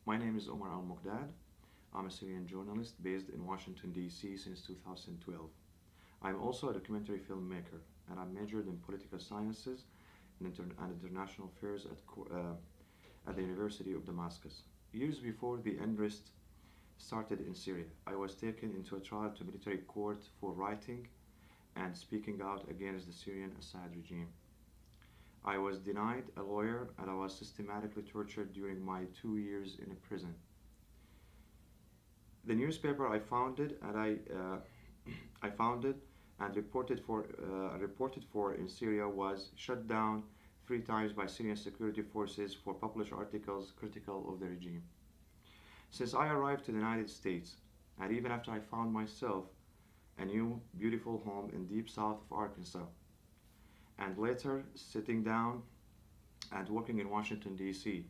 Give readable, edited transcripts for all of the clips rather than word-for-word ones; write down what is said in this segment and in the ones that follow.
My name is Omar Al-Muqdad. I'm a Syrian journalist based in Washington, D.C. since 2012. I'm also a documentary filmmaker, and I'm majored in political sciences and, international affairs at the University of Damascus. Years before the unrest started in Syria, I was taken into a trial to military court for writing and speaking out against the Syrian Assad regime. I was denied a lawyer and I was systematically tortured during my 2 years in a prison. The newspaper I founded and reported for in Syria was shut down 3 times by Syrian security forces for published articles critical of the regime. Since I arrived to the United States, and even after I found myself a new beautiful home in deep south of Arkansas, and later sitting down and working in Washington, D.C.,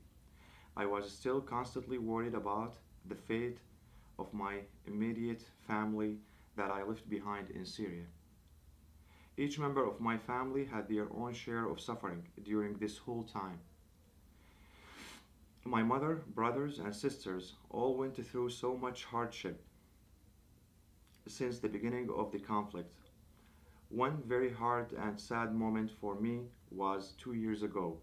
I was still constantly worried about the fate of my immediate family that I left behind in Syria. Each member of my family had their own share of suffering during this whole time. My mother, brothers, and sisters all went through so much hardship since the beginning of the conflict. One very hard and sad moment for me was 2 years ago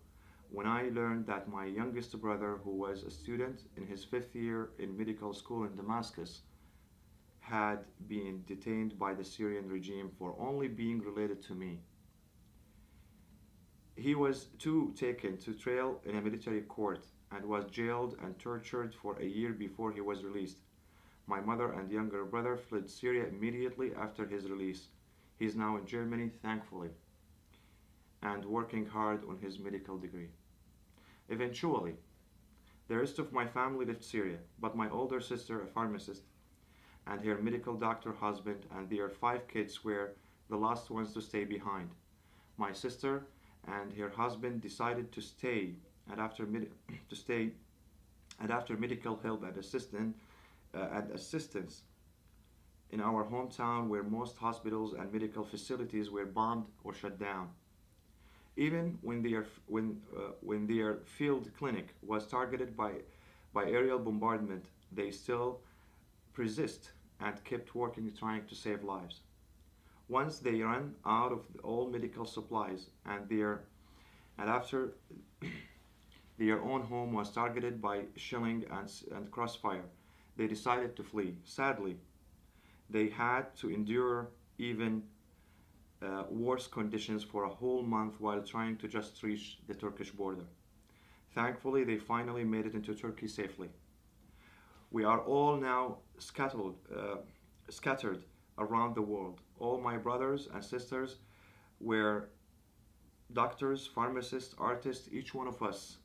when I learned that my youngest brother, who was a student in his 5th year in medical school in Damascus, had been detained by the Syrian regime for only being related to me. He was too taken to trial in a military court and was jailed and tortured for a year before he was released. My mother and younger brother fled Syria immediately after his release. He is now in Germany, thankfully, and working hard on his medical degree. Eventually, the rest of my family left Syria, but my older sister, a pharmacist, and her medical doctor husband and their 5 kids were the last ones to stay behind. My sister and her husband decided to stay, and after medical help and assistance in our hometown, where most hospitals and medical facilities were bombed or shut down. Even when their field clinic was targeted by aerial bombardment, they still persist and kept working, trying to save lives. Once they ran out of all medical supplies and after their own home was targeted by shelling and crossfire, they decided to flee. Sadly, they had to endure even worse conditions for a whole month while trying to just reach the Turkish border. Thankfully, they finally made it into Turkey safely. We are all now scattered around the world. All my brothers and sisters were doctors, pharmacists, artists. Each one of us